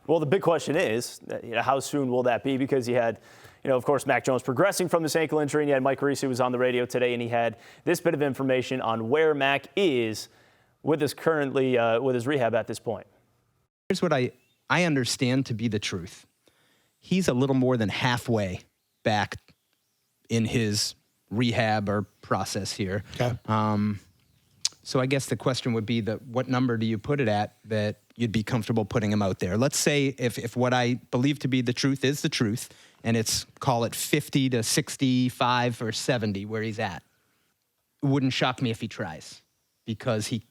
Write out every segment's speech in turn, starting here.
Well, the big question is, how soon will that be? Because you had, of course, Mac Jones progressing from this ankle injury, and you had Mike Reese, who was on the radio today, and he had this bit of information on where Mac is with his rehab at this point. Here's what I understand to be the truth. He's a little more than halfway back in his rehab or process here. Okay. So I guess the question would be what number do you put it at that you'd be comfortable putting him out there? Let's say if what I believe to be the truth is the truth, and it's, call it 50 to 65 or 70 where he's at. It wouldn't shock me if he tries because he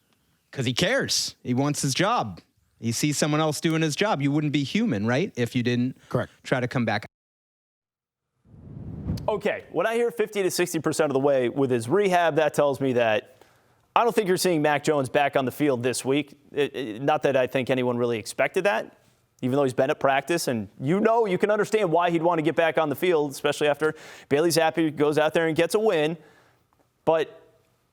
cares. He wants his job. He sees someone else doing his job. You wouldn't be human, right, if you didn't try to come back. Okay, when I hear 50 to 60% of the way with his rehab, that tells me that I don't think you're seeing Mac Jones back on the field this week. Not that I think anyone really expected that, even though he's been at practice. And you can understand why he'd want to get back on the field, especially after Bailey Zappe goes out there and gets a win. But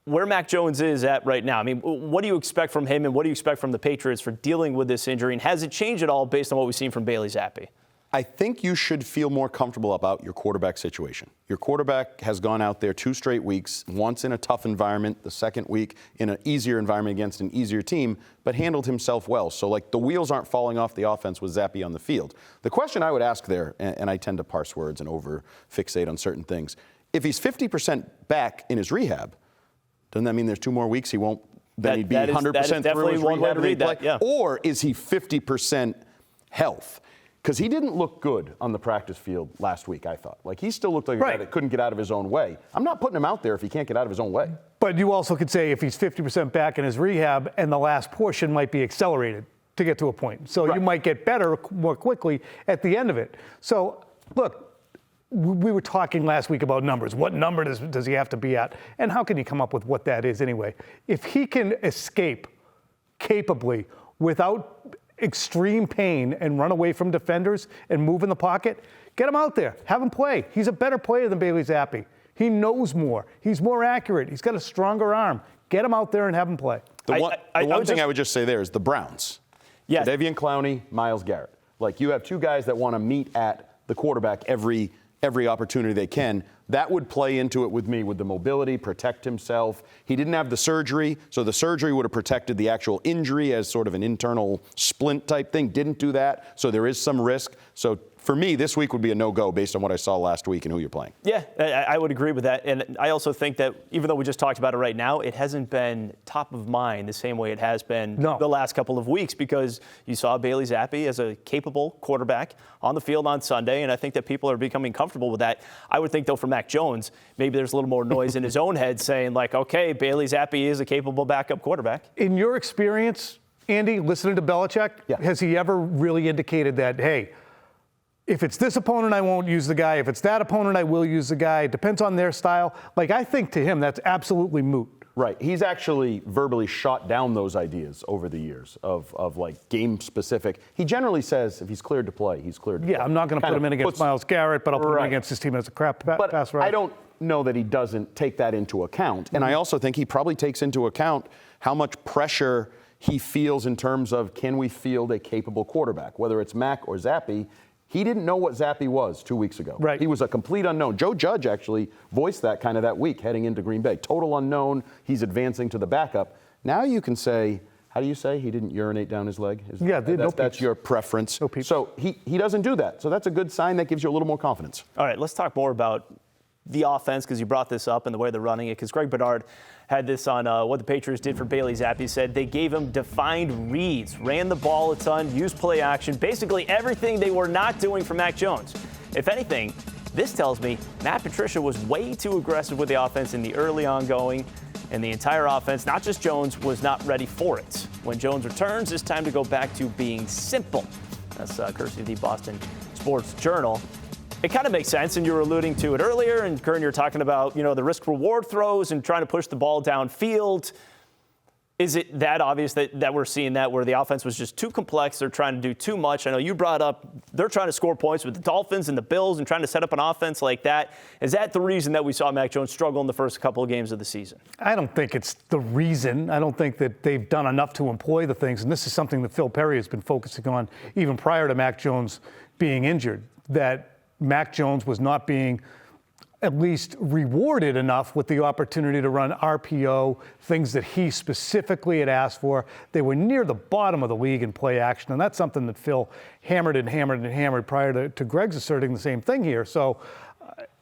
where Mac Jones is at right now, I mean, what do you expect from him and what do you expect from the Patriots for dealing with this injury? And has it changed at all based on what we've seen from Bailey Zappe? I think you should feel more comfortable about your quarterback situation. Your quarterback has gone out there 2 straight weeks, once in a tough environment, the second week in an easier environment against an easier team, but handled himself well. So, the wheels aren't falling off the offense with Zappe on the field. The question I would ask there, and I tend to parse words and over-fixate on certain things, if he's 50% back in his rehab, doesn't that mean there's 2 more weeks he won't, then he'd be 100% through his rehab? Yeah. Or is he 50% health? Because he didn't look good on the practice field last week, I thought. He still looked like a guy that couldn't get out of his own way. I'm not putting him out there if he can't get out of his own way. But you also could say if he's 50% back in his rehab and the last portion might be accelerated to get to a point. So you might get better more quickly at the end of it. So, look, we were talking last week about numbers. What number does he have to be at? And how can you come up with what that is anyway? If he can escape capably without extreme pain and run away from defenders and move in the pocket, get him out there. Have him play. He's a better player than Bailey Zappe. He knows more. He's more accurate. He's got a stronger arm. Get him out there and have him play. The one thing I would just say there is the Browns. Yes. Davian Clowney, Myles Garrett. You have 2 guys that want to meet at the quarterback every opportunity they can. That would play into it with me, with the mobility, protect himself. He didn't have the surgery, so the surgery would have protected the actual injury as sort of an internal splint type thing. Didn't do that, so there is some risk. So for me, this week would be a no-go based on what I saw last week and who you're playing. Yeah, I would agree with that. And I also think that even though we just talked about it right now, it hasn't been top of mind the same way it has been the last couple of weeks, because you saw Bailey Zappe as a capable quarterback on the field on Sunday, and I think that people are becoming comfortable with that. I would think, though, for Mac Jones, maybe there's a little more noise in his own head saying, okay, Bailey Zappe is a capable backup quarterback. In your experience, Andy, listening to Belichick, has he ever really indicated that, hey, if it's this opponent, I won't use the guy. If it's that opponent, I will use the guy. It depends on their style. I think to him, that's absolutely moot. Right. He's actually verbally shot down those ideas over the years of game specific. He generally says if he's cleared to play, he's cleared to play. I'm not going to put him in against Myles Garrett, but I'll put him against his team as a pass rusher. I don't know that he doesn't take that into account. And I also think he probably takes into account how much pressure he feels in terms of, can we field a capable quarterback, whether it's Mac or Zappe. He didn't know what Zappe was 2 weeks ago. Right. He was a complete unknown. Joe Judge actually voiced that that week heading into Green Bay. Total unknown. He's advancing to the backup. Now you can say, how do you say? He didn't urinate down his leg? That's your preference. No peeps. So he doesn't do that. So that's a good sign. That gives you a little more confidence. All right, let's talk more about the offense, because you brought this up and the way they're running it, because Greg Bedard had this on what the Patriots did for Bailey Zappe. He said they gave him defined reads, ran the ball a ton, used play action, basically everything they were not doing for Mac Jones. If anything, this tells me Matt Patricia was way too aggressive with the offense in the early ongoing, and the entire offense, not just Jones, was not ready for it. When Jones returns, it's time to go back to being simple. That's courtesy of the Boston Sports Journal. It kind of makes sense, and you were alluding to it earlier, and Curran, you're talking about, the risk-reward throws and trying to push the ball downfield. Is it that obvious that we're seeing that where the offense was just too complex? They're trying to do too much. I know you brought up they're trying to score points with the Dolphins and the Bills and trying to set up an offense like that. Is that the reason that we saw Mac Jones struggle in the first couple of games of the season? I don't think it's the reason. I don't think that they've done enough to employ the things. And this is something that Phil Perry has been focusing on even prior to Mac Jones being injured, that Mac Jones was not being at least rewarded enough with the opportunity to run RPO, things that he specifically had asked for. They were near the bottom of the league in play action, and that's something that Phil hammered and hammered and hammered prior to Greg's asserting the same thing here. So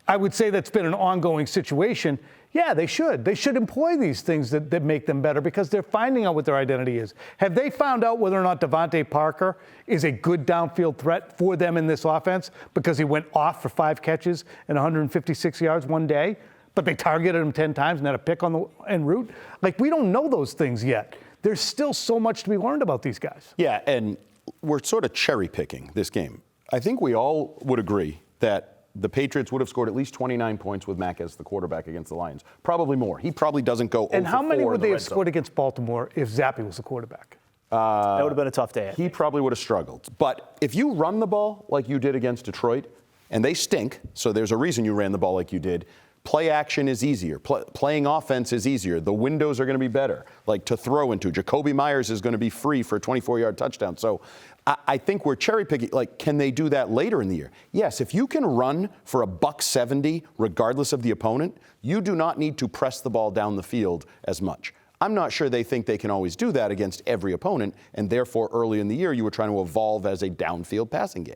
I would say that's been an ongoing situation. Yeah, they should. They should employ these things that make them better because they're finding out what their identity is. Have they found out whether or not Devontae Parker is a good downfield threat for them in this offense because he went off for 5 catches and 156 yards one day, but they targeted him 10 times and had a pick on the en route? Like, we don't know those things yet. There's still so much to be learned about these guys. Yeah, and we're sort of cherry picking this game. I think we all would agree that the Patriots would have scored at least 29 points with Mac as the quarterback against the Lions. Probably more. He probably doesn't go 0 And how for many 4 would in the they red have scored zone. against Baltimore if Zappe was the quarterback? That would have been a tough day. He probably would have struggled. But if you run the ball like you did against Detroit, and they stink, so there's a reason you ran the ball like you did, play action is easier. Playing offense is easier. The windows are going to be better, like to throw into. Jacoby Myers is going to be free for a 24-yard touchdown. So I think we're cherry picking. Like, can they do that later in the year? Yes, if you can run for $170 regardless of the opponent, you do not need to press the ball down the field as much. I'm not sure they think they can always do that against every opponent, and therefore early in the year you were trying to evolve as a downfield passing game.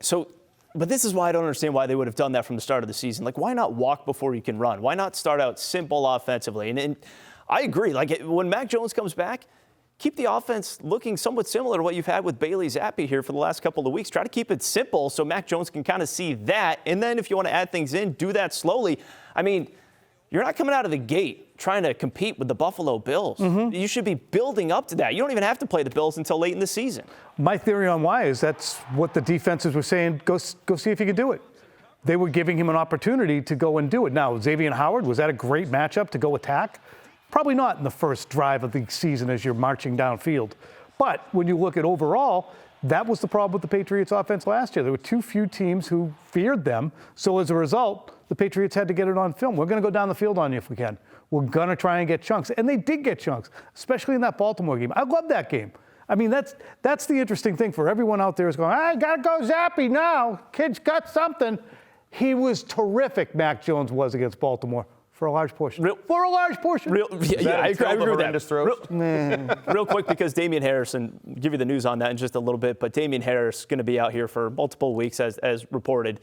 But this is why I don't understand why they would have done that from the start of the season. Like, why not walk before you can run? Why not start out simple offensively? And I agree. Like, when Mac Jones comes back, keep the offense looking somewhat similar to what you've had with Bailey Zappe here for the last couple of weeks. Try to keep it simple so Mac Jones can kind of see that. And then if you want to add things in, do that slowly. I mean, you're not coming out of the gate trying to compete with the Buffalo Bills. Mm-hmm. You should be building up to that. You don't even have to play the Bills until late in the season. My theory on why is that's what the defenses were saying, go see if you can do it. They were giving him an opportunity to go and do it. Now, Xavier Howard, was that a great matchup to go attack? Probably not in the first drive of the season as you're marching downfield. But when you look at overall, that was the problem with the Patriots offense last year. There were too few teams who feared them. So as a result, the Patriots had to get it on film. We're going to go down the field on you if we can. We're going to try and get chunks. And they did get chunks, especially in that Baltimore game. I love that game. I mean, that's the interesting thing for everyone out there is going, I got to go Zappe now. Kid's got something. He was terrific, Mac Jones was against Baltimore. For a large portion. I agree with that. Real quick, because Damian Harris, and we'll give you the news on that in just a little bit, but Damian Harris is going to be out here for multiple weeks as reported.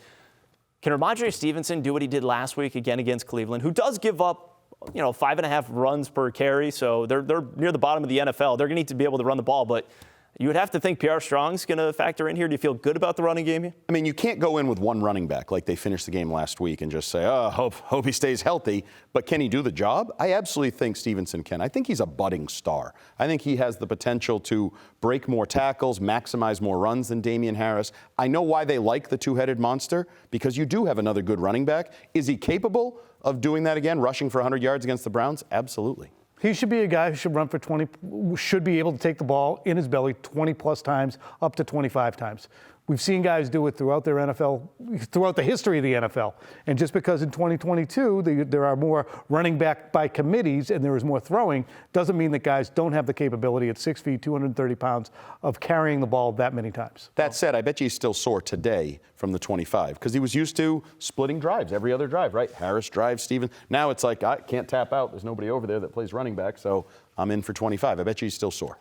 Can Ramondre Stevenson do what he did last week again against Cleveland, who does give up 5.5 runs per carry, so they're near the bottom of the NFL. They're going to need to be able to run the ball, but you would have to think Pierre Strong's going to factor in here. Do you feel good about the running game here? I mean, you can't go in with one running back like they finished the game last week and just say, oh, hope he stays healthy. But can he do the job? I absolutely think Stevenson can. I think he's a budding star. I think he has the potential to break more tackles, maximize more runs than Damian Harris. I know why they like the two-headed monster, because you do have another good running back. Is he capable of doing that again, rushing for 100 yards against the Browns? Absolutely. He should be a guy who should run for 20, should be able to take the ball in his belly 20 plus times, up to 25 times. We've seen guys do it throughout their NFL, throughout the history of the NFL. And just because in 2022 there are more running back by committees and there is more throwing, doesn't mean that guys don't have the capability at 6 feet, 230 pounds of carrying the ball that many times. That said, I bet you he's still sore today from the 25 because he was used to splitting drives every other drive, right? Harris drives, Steven. Now it's like, I can't tap out. There's nobody over there that plays running back, so I'm in for 25. I bet you he's still sore.